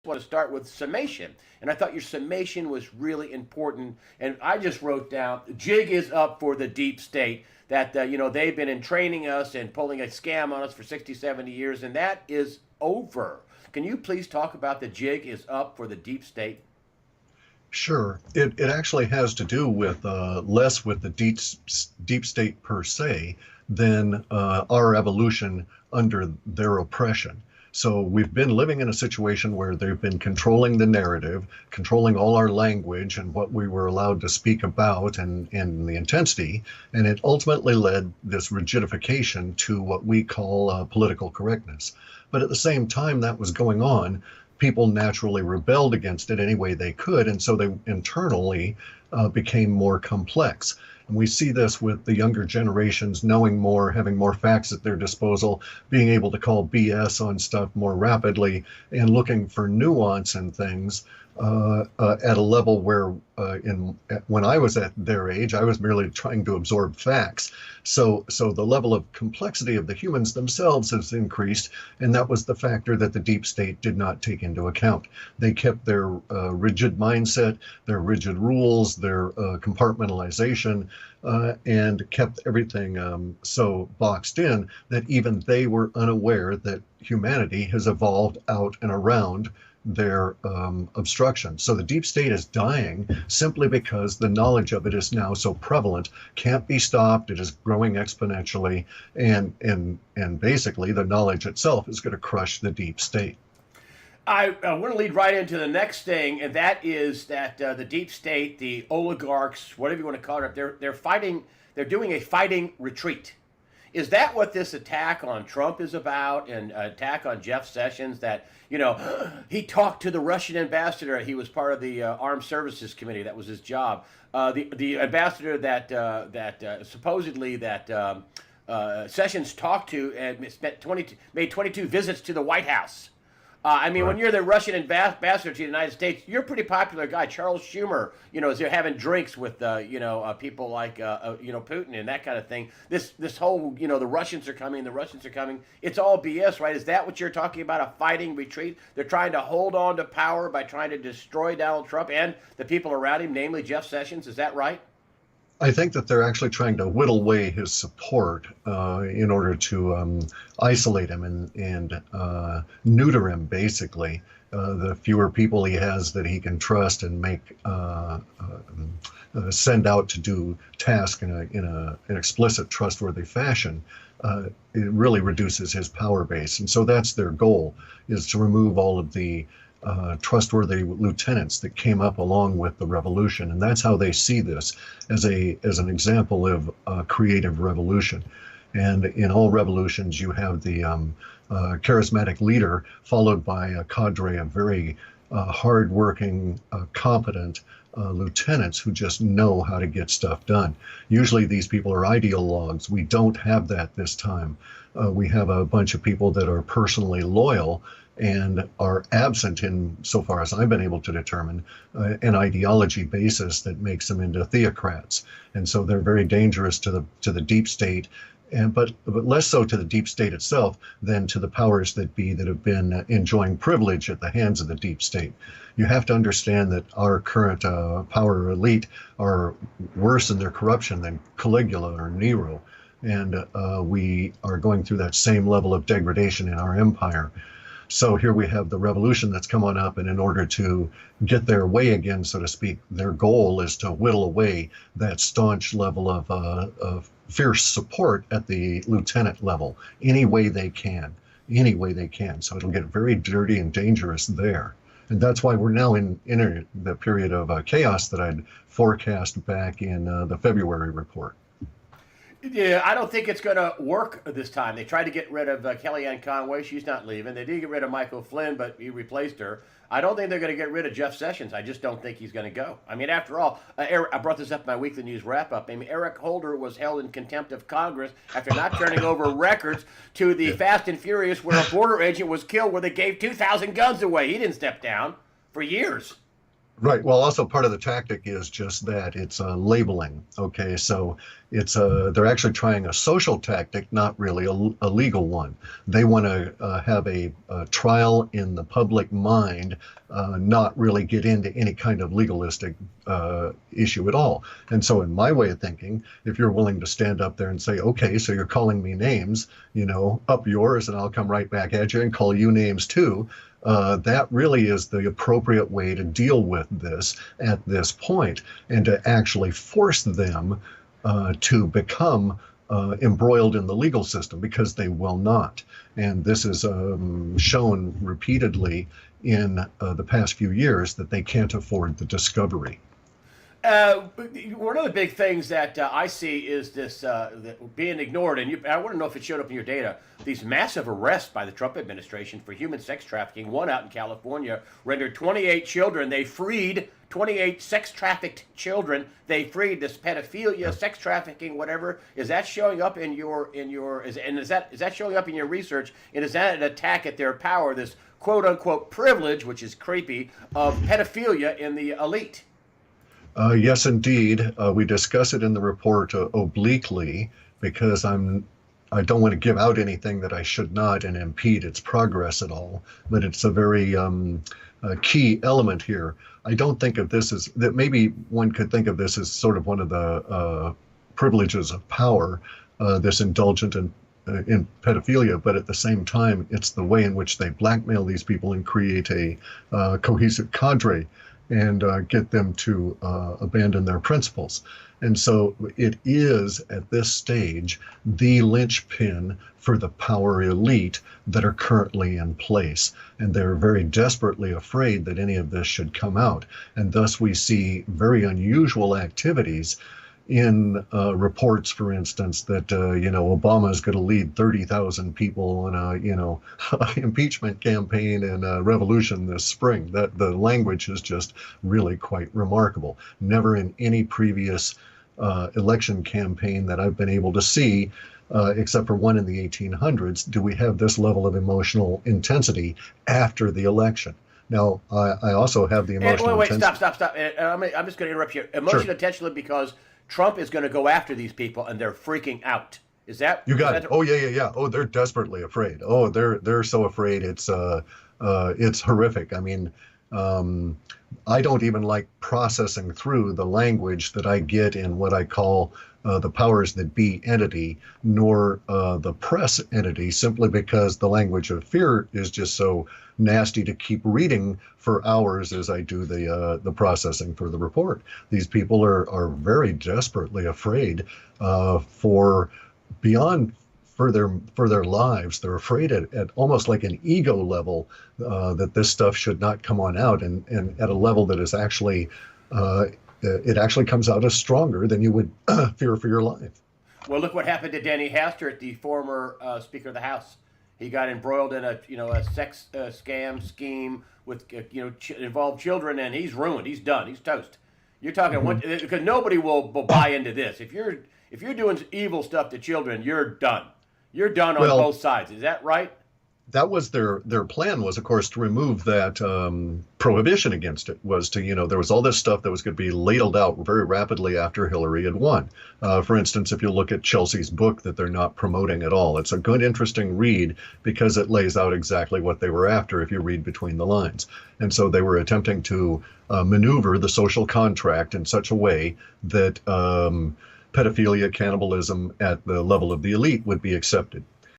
want to start with summation. And I thought your summation was really important. And I just wrote down, jig is up for the deep state. That, they've been entraining us and pulling a scam on us for 60, 70 years, and that is over. Can you please talk about the jig is up for the deep state? Sure. It actually has to do with less with the deep state per se than our evolution under their oppression. So we've been living in a situation where they've been controlling the narrative, controlling all our language and what we were allowed to speak about and the intensity. And it ultimately led this rigidification to what we call political correctness. But at the same time that was going on, people naturally rebelled against it any way they could. And so they internally became more complex. And we see this with the younger generations knowing more, having more facts at their disposal, being able to call BS on stuff more rapidly, and looking for nuance in things at a level where when I was at their age, I was merely trying to absorb facts. So the level of complexity of the humans themselves has increased, and that was the factor that the deep state did not take into account. They kept their rigid mindset, their rigid rules, their compartmentalization, and kept everything so boxed in that even they were unaware that humanity has evolved out and around their obstruction. So the deep state is dying simply because the knowledge of it is now so prevalent, can't be stopped, it is growing exponentially, and basically the knowledge itself is going to crush the deep state. I want to lead right into the next thing, and that is that the deep state, the oligarchs, whatever you want to call it, they're fighting. They're doing a fighting retreat. Is that what this attack on Trump is about, and attack on Jeff Sessions? That he talked to the Russian ambassador. He was part of the Armed Services Committee. That was his job. The ambassador that supposedly that Sessions talked to and made 22 visits to the White House. When you're the Russian ambassador to the United States, you're a pretty popular guy. Charles Schumer, is there having drinks with, people like, Putin and that kind of thing. This whole, the Russians are coming. It's all BS, right? Is that what you're talking about, a fighting retreat? They're trying to hold on to power by trying to destroy Donald Trump and the people around him, namely Jeff Sessions. Is that right? I think that they're actually trying to whittle away his support in order to isolate him and neuter him, basically. The fewer people he has that he can trust and make send out to do tasks in an explicit, trustworthy fashion, it really reduces his power base. And so that's their goal, is to remove all of the trustworthy lieutenants that came up along with the revolution. And that's how they see this, as an example of creative revolution. And in all revolutions, you have the charismatic leader followed by a cadre of very hardworking, competent lieutenants who just know how to get stuff done. Usually these people are ideologues. We don't have that this time. We have a bunch of people that are personally loyal and are absent, in so far as I've been able to determine, an ideology basis that makes them into theocrats. And so they're very dangerous to the deep state, but less so to the deep state itself than to the powers that be that have been enjoying privilege at the hands of the deep state. You have to understand that our current power elite are worse in their corruption than Caligula or Nero. And we are going through that same level of degradation in our empire. So here we have the revolution that's come on up, and in order to get their way again, so to speak, their goal is to whittle away that staunch level of fierce support at the lieutenant level any way they can. So it'll get very dirty and dangerous there. And that's why we're now in the period of chaos that I'd forecast back in the February report. Yeah, I don't think it's going to work this time. They tried to get rid of Kellyanne Conway. She's not leaving. They did get rid of Michael Flynn, but he replaced her. I don't think they're going to get rid of Jeff Sessions. I just don't think he's going to go. After all, I brought this up in my weekly news wrap-up. Eric Holder was held in contempt of Congress after not turning over records to the Fast and Furious, where a border agent was killed where they gave 2,000 guns away. He didn't step down for years. Right. Well, also part of the tactic is just that it's labeling. Okay, so it's they're actually trying a social tactic, not really a legal one. They want to have a trial in the public mind, not really get into any kind of legalistic issue at all. And so, in my way of thinking, if you're willing to stand up there and say, "Okay, so you're calling me names, up yours, and I'll come right back at you and call you names too." That really is the appropriate way to deal with this at this point, and to actually force them to become embroiled in the legal system, because they will not. And this is shown repeatedly in the past few years that they can't afford the discovery. One of the big things that I see is this being ignored, and I want to know if it showed up in your data. These massive arrests by the Trump administration for human sex trafficking. One out in California rendered 28 children. They freed 28 sex trafficked children. They freed this pedophilia, sex trafficking, whatever. Is that showing up in is that showing up in your research? And is that an attack at their power? This quote unquote privilege, which is creepy, of pedophilia in the elite. Yes, indeed. We discuss it in the report obliquely, because I don't want to give out anything that I should not and impede its progress at all. But it's a very key element here. I don't think of this as that. Maybe one could think of this as sort of one of the privileges of power, this indulgent in pedophilia, but at the same time, it's the way in which they blackmail these people and create a cohesive cadre, and get them to abandon their principles. And so it is, at this stage, the linchpin for the power elite that are currently in place. And they're very desperately afraid that any of this should come out. And thus we see very unusual activities in reports, for instance, that Obama is going to lead 30,000 people on a impeachment campaign and a revolution this spring. That the language is just really quite remarkable. Never in any previous election campaign that I've been able to see, except for one in the 1800s, do we have this level of emotional intensity after the election. Now, I also have the emotional intensity. Stop. I'm just going to interrupt you. Emotional intensity, because Trump is going to go after these people, and they're freaking out. Is that you got it? Oh yeah. Oh, they're desperately afraid. Oh, they're so afraid. It's horrific. I mean, I don't even like processing through the language that I get in what I call the powers that be entity, nor the press entity, simply because the language of fear is just so nasty to keep reading for hours as I do the processing for the report. These people are very desperately afraid for their lives. They're afraid at almost like an ego level that this stuff should not come on out, and at a level that is actually it actually comes out as stronger than you would fear for your life. Well, look what happened to Danny Hastert, the former Speaker of the House. He got embroiled in a sex scheme with involved children, and he's ruined. He's done. He's toast. You're talking because nobody will buy into this. If you're doing evil stuff to children, you're done. You're done on both sides. Is that right? That was their plan, was of course to remove that prohibition against it. Was to there was all this stuff that was going to be ladled out very rapidly after Hillary had won. For instance, if you look at Chelsea's book that they're not promoting at all, it's a good, interesting read, because it lays out exactly what they were after if you read between the lines. And so they were attempting to maneuver the social contract in such a way that pedophilia, cannibalism at the level of the elite would be accepted.